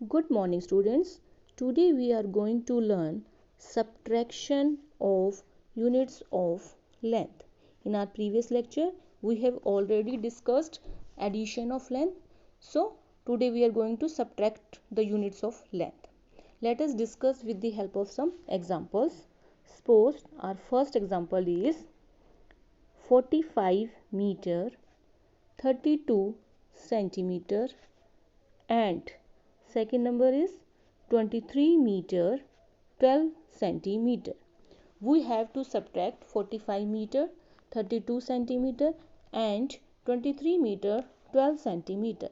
Good morning, students. Today we are going to learn subtraction of units of length. In our previous lecture, we have already discussed addition of length. So, today we are going to subtract the units of length. Let us discuss with the help of some examples. Suppose our first example is 45 meter, 32 centimeter and second number is 23 meter 12 centimeter. We have to subtract 45 meter, 32 centimeter and 23 meter 12 centimeter.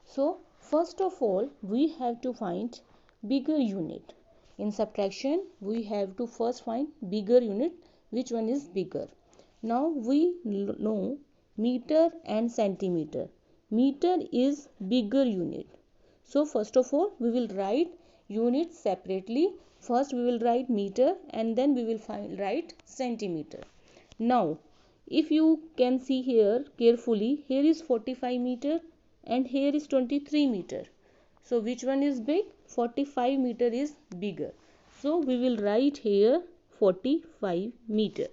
So first of all we have to find bigger unit. In subtraction we have to first find bigger unit. Which one is bigger? Now we know meter and centimeter. Meter is bigger unit. So first of all we will write units separately. First we will write meter and then we will write centimeter. Now if you can see here carefully, here is 45 meter and here is 23 meter. So which one is big? 45 meter is bigger. So we will write here 45 meter.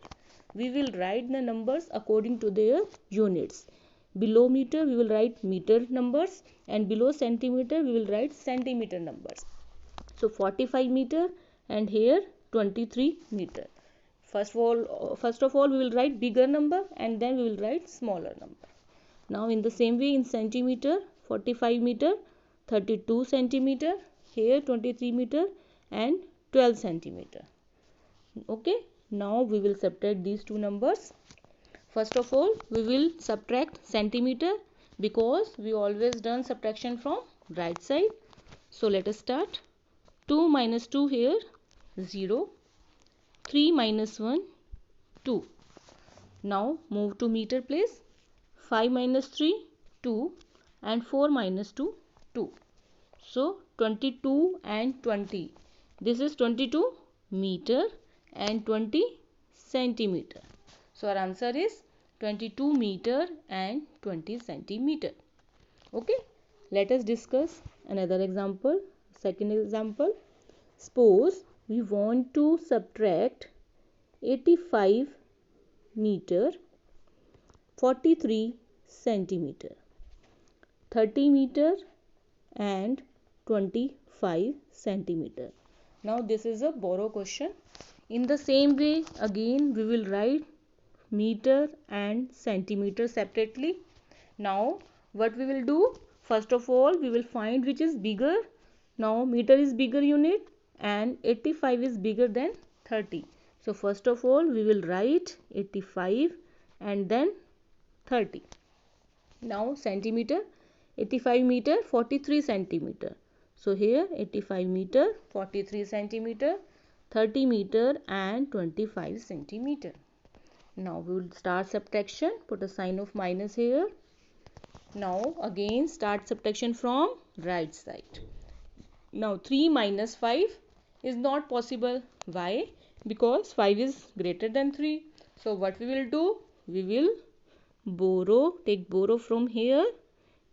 We will write the numbers according to their units. Below meter we will write meter numbers and below centimeter we will write centimeter numbers. So 45 meter and here 23 meter. First of all we will write bigger number and then we will write smaller number. Now in the same way in centimeter, 45 meter, 32 centimeter, here 23 meter and 12 centimeter. Okay, now we will subtract these two numbers. First of all we will subtract centimeter because we always done subtraction from right side. So let us start. 2 minus 2 here 0, 3 minus 1 2. Now move to meter place. 5 minus 3 2 and 4 minus 2 2. So 22 and 20. This is 22 meter and 20 centimeter. So our answer is 22 meter and 20 centimeter. Okay, let us discuss another example. Second example, suppose we want to subtract 85 meter, 43 centimeter, 30 meter and 25 centimeter. Now this is a borrow question. In the same way again we will write meter and centimeter separately. Now what we will do? First of all we will find which is bigger. Now meter is bigger unit and 85 is bigger than 30. So first of all we will write 85 and then 30. Now centimeter, 85 meter 43 centimeter. So here 85 meter 43 centimeter, 30 meter and 25 centimeter. Now we will start subtraction. Put a sign of minus here. Now again start subtraction from right side. Now 3 minus 5 is not possible. Why? Because 5 is greater than 3. So what we will do? We will take borrow from here.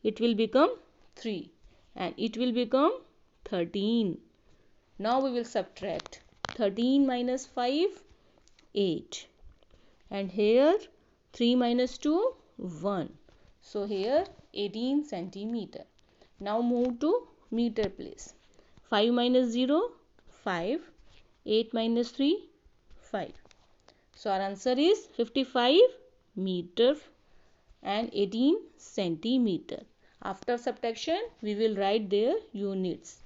It will become 3 and it will become 13. Now we will subtract 13 minus 5 8 and here 3 minus 2 1. So here 18 centimeter. Now move to meter place. 5 minus 0 5, 8 minus 3 5. So our answer is 55 meter and 18 centimeter. After subtraction we will write their units.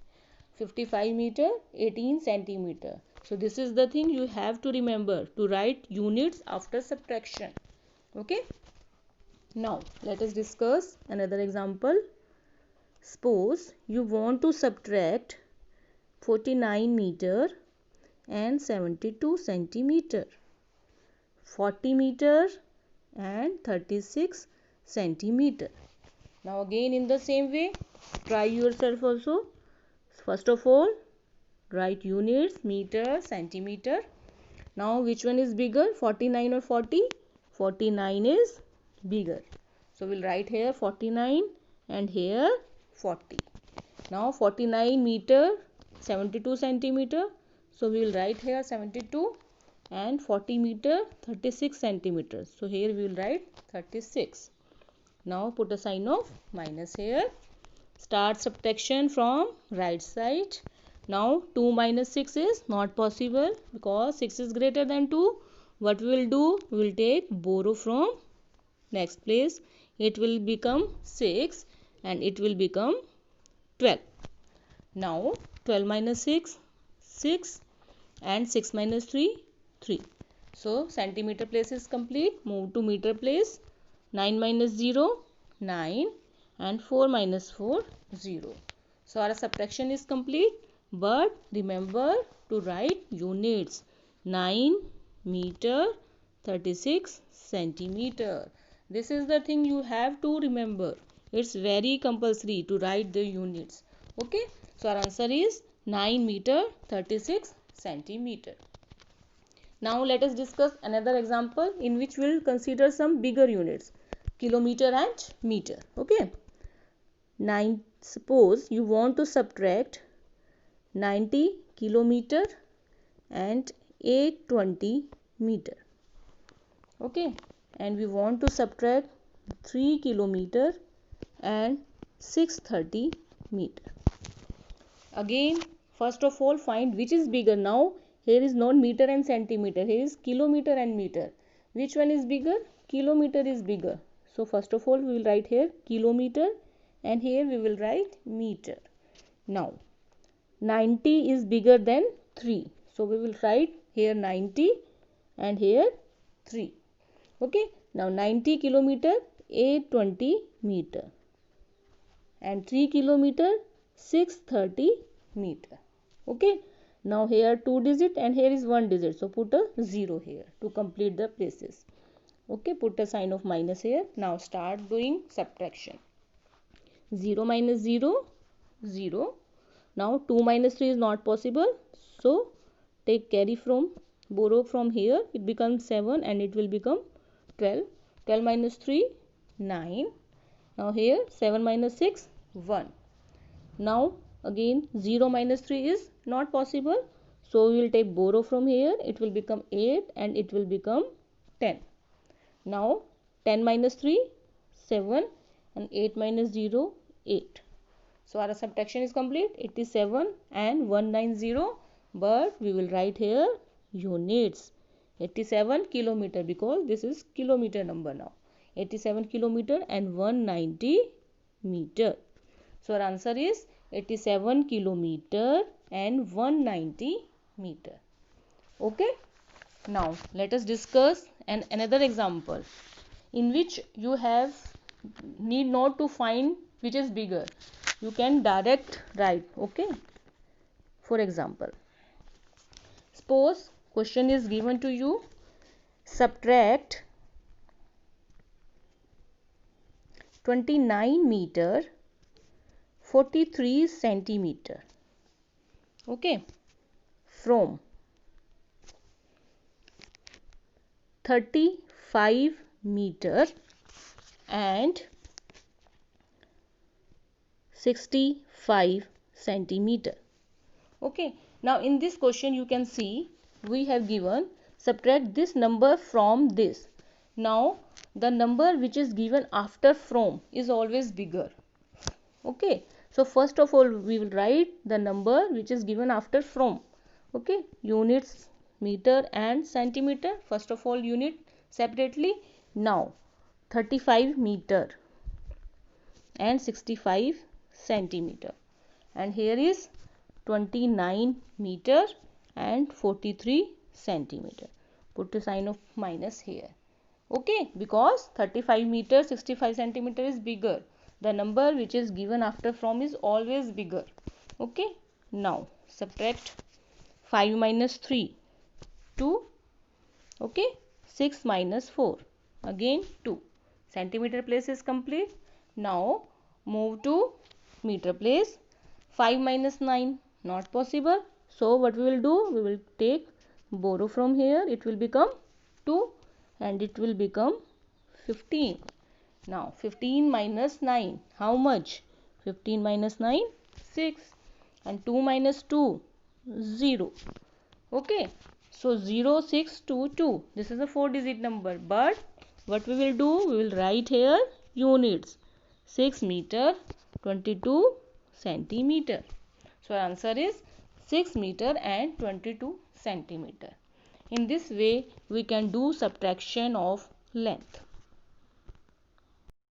55 meter 18 centimeter. So this is the thing you have to remember, to write units after subtraction. Okay. Now let us discuss another example. Suppose you want to subtract 49 meter and 72 centimeter, 40 meter and 36 centimeter. Now again in the same way try yourself also. First of all write units meter, centimeter. Now which one is bigger, 49 or 40? 49 is bigger. So we'll write here 49 and here 40. Now 49 meter 72 centimeter. So we will write here 72, and 40 meter 36 centimeters. So here we will write 36. Now put a sign of minus here. Start subtraction from right side. Now 2 minus 6 is not possible because 6 is greater than 2. What we will do? We will take borrow from next place. It will become 6 and it will become 12. Now 12 minus 6, 6, and 6 minus 3, 3. So centimeter place is complete. Move to meter place. 9 minus 0, 9, and 4 minus 4, 0. So our subtraction is complete, but remember to write units. 9 meter 36 centimeter. This is the thing you have to remember. It's very compulsory to write the units. Okay, so our answer is 9 meter 36 centimeter. Now let us discuss another example in which we will consider some bigger units, kilometer and meter. Okay, suppose you want to subtract 90 kilometer and 820 meter. Okay, and we want to subtract 3 kilometer and 630 meter. Again, first of all, find which is bigger. Now here is not meter and centimeter, here is kilometer and meter. Which one is bigger? Kilometer is bigger. So first of all we will write here kilometer, and here we will write meter. Now 90 is bigger than 3, so we will write here 90 and here 3. Okay, now 90 kilometer 820 meter and 3 kilometer 630 meter. Okay, now here 2 digit and here is 1 digit, so put a 0 here to complete the places. Okay, put a sign of minus here. Now start doing subtraction. 0 minus 0, 0. Now 2 minus 3 is not possible, so take carry from, borrow from here. It becomes 7 and it will become 12. 12 minus 3, 9. Now here 7 minus 6, 1. Now again 0 minus 3 is not possible, so we will take borrow from here. It will become 8 and it will become 10. Now 10 minus 3, 7, and 8 minus 0, 8. So our subtraction is complete. 87 and 190, but we will write here units. 87 kilometer, because this is kilometer number now. 87 kilometer and 190 meter. So our answer is 87 kilometer and 190 meter. Okay. Now let us discuss another example in which you have need not to find which is bigger. You can direct write. Okay. For example, suppose question is given to you, subtract 29 meter 43 centimeter. Okay, from 35 meter and 65 centimeter. Okay, now in this question you can see we have given subtract this number from this. Now the number which is given after from is always bigger. Okay, so first of all we will write the number which is given after from. Okay, units, meter and centimeter. First of all unit separately. Now 35 meter and 65 centimeter, and here is 29 meter and 43 centimeter. Put a sign of minus here. Okay, because 35 meter 65 centimeter is bigger. The number which is given after from is always bigger. Okay, now subtract 5 minus 3, 2. Okay, 6 minus 4, again 2. Centimeter place is complete. Now move to meter place. 5 minus 9, not possible. So what we will do? We will take borrow from here. It will become 2 and it will become 15. Now 15 minus 9, how much? 15 minus 9, 6, and 2 minus 2, 0. Okay, so 0, 6, 2, 2. This is a 4-digit number, but what we will do, we will write here units. 6 meter, 22 centimeter. So our answer is 6 meter and 22 centimeter. In this way, we can do subtraction of length.